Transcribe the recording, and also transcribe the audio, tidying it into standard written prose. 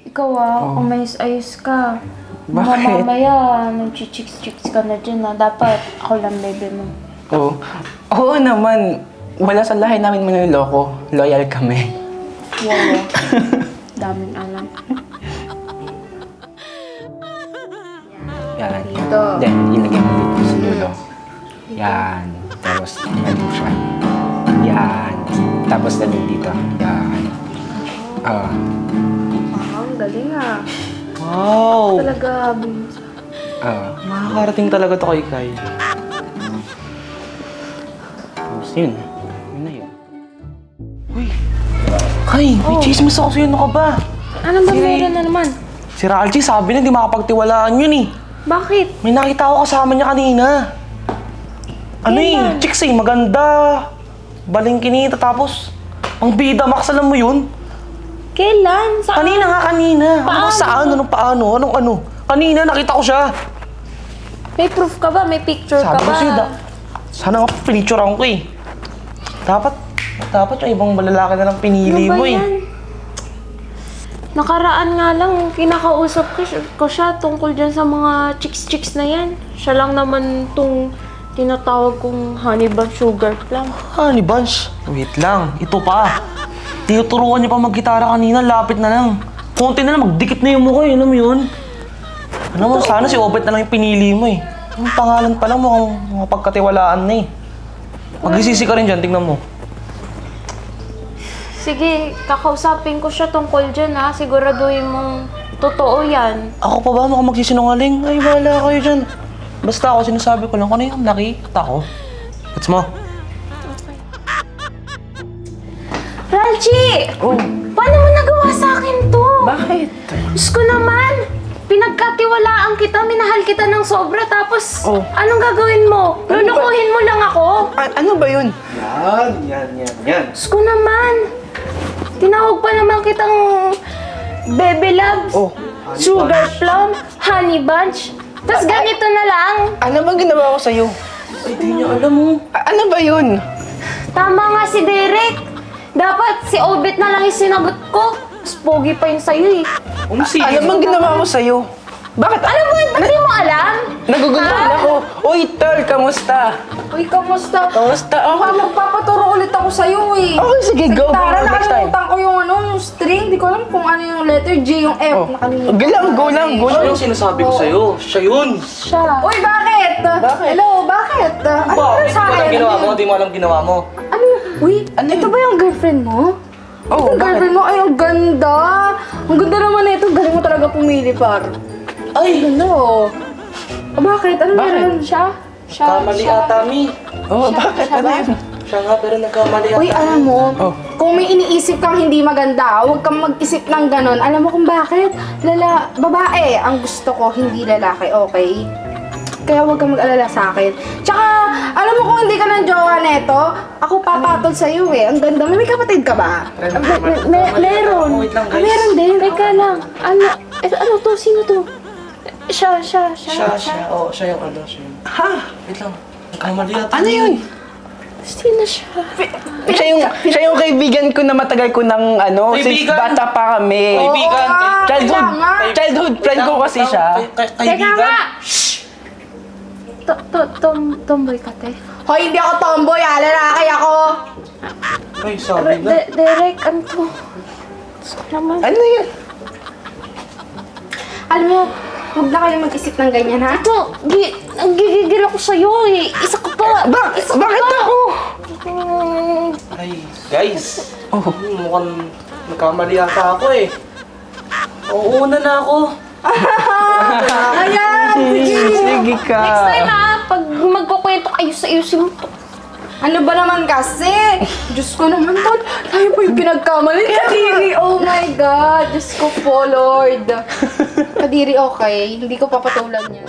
Ikaw umayos-ayos ka. Bakit? Mamaya, nag-chicks-chicks ka na dyan Dapat ako lang baby mo. Oo naman. Wala sa lahi namin manloloko. Loyal kami. Wow. Daming alam. Yan. Dito. Then, ilagay mo dito sa dulo. Yan. Tapos, ano siya. Yan. Tapos, dalhin dito. Yan. Ang galing Wow! Talaga, Vince. Makakarating talaga to kay Kai. Tapos yun. Yun na yun. Uy! Kai! May chismis ako sa'yo. Ano ka ba? Ano ba meron na naman? Si Ralchi sabi na hindi makapagtiwalaan yun eh. Bakit? May nakita ako kasama niya kanina. Ano chicks maganda. Balingkinita tapos ang bida max, alam mo yun? Kailan? Saan? Kanina nga, kanina. Paano? Saan? Anong paano? Anong ano? Kanina, nakita ko siya. May proof ka ba? May picture Sabi ka ko ba? sa'yo, sana nga pinicturean ko eh. Dapat yung ibang lalaki na lang pinili mo eh. Nakaraan nga lang, kinakausap ko siya tungkol dyan sa mga chicks na yan. Siya lang naman tong tinatawag kong honey bun sugar plum. Honey Bunch? Wait lang, ito pa. Tinuturuan niya pa mag-gitara kanina, lapit na lang. Konti na lang, magdikit na yung mukha eh, alam mo yun? Alam mo, sana si Obet na lang yung pinili mo eh. Yung pangalan pa lang mukhang mapagkatiwalaan na eh. Mag-isisi ka rin dyan, tignan mo. Sige, kakausapin ko siya tungkol dyan Siguraduhin mong totoo yan. Ako pa ba mukhang magsisinungaling? Ay, wala kayo dyan. Basta ako, sinasabi ko lang kung ano yung nakita ko. Gets mo? Ralchi! Paano mo nagawa sa akin to? Bakit? Diyos ko naman! Pinagkatiwalaan kita, minahal kita ng sobra, tapos anong gagawin mo? Lulukuhin mo lang ako? Ano ba yun? Yan. Diyos ko naman! Tinawag pa naman kitang Baby Loves, Sugar Plum, Honey Bunch. Tapos ganito na lang. Ano bang ginawa ko sa'yo? Ay, di niya alam mo. Ano ba yun? Tama nga si Derek. Dapat si Obet na lang yung sinagot ko. Mas pogi pa yun sa'yo eh. Ano bang ginawa ko sa'yo? Bakit? Alam mo, ba't di mo alam? Naguguluhan ako. Uy, tol, kamusta? Uy, kamusta? Kamusta? Magpapaturo ulit ako sa'yo eh. Okay, sige, go. Tara, Next time. nakalimutan ko yung string. Di ko alam kung ano yung letter G, yung F. Nakalimutan. Go lang. Ano yung sinasabi ko sa'yo? Siya yun. Siya. Uy, bakit? Hello, bakit? Ano Bakit? sa akin? Di mo alam ginawa mo. Ano? Uy, ito ba yung girlfriend mo? Oo, Yung girlfriend mo? Ay, ang ganda. Ang ganda naman na ito. Galing mo talaga pumili, par. Ay! Ano? Bakit? Ano meron siya? Kamali ata, Mi. Bakit? Siya Ano ba? yun? Siya nga, pero nagkamali ata. Uy, alam mo, kung may iniisip kang hindi maganda, huwag kang mag-isip ng ganon. Alam mo kung bakit? Babae ang gusto ko, hindi lalaki, okay? Kaya huwag kang mag-alala sa akin. Tsaka, alam mo kung hindi ka ng jowa neto, ako papatol sa'yo eh. Ang ganda. May kapatid ka ba? Meron. Wait lang, guys. Meron din. Teka lang. Ano to? Sino to? Siya. Siya yung ano, siya yung... Ha? Wait lang. Nagkamali ata. Ano yun? Sino siya? Siya yung kaibigan ko na matagal ko ng ano, since bata pa kami. Kaibigan? Childhood friend ko kasi siya. Teka nga! Tomboy ka, te? Hoy, hindi ako tomboy, lalaki ako! Ay, sorry na. Derek, ano to? Naman. Ano yan? Alam mo, huwag na kayo mag-isip ng ganyan, ha? Ito, nagigigil ako sa'yo eh. Isa ka pa. Bakit ako? Ay, guys. Mukhang nagkamali ata ako eh. Una na ako. Ayan! Sige ka. Next time ha, pag magkukwento, ayusin mo to. Ano ba naman kasi? Diyos ko naman, Tol. Tayo po yung pinagkamali. Kadiri, oh my God. Diyos ko po, Lord. Kadiri, okay. Hindi ko papatulan yan.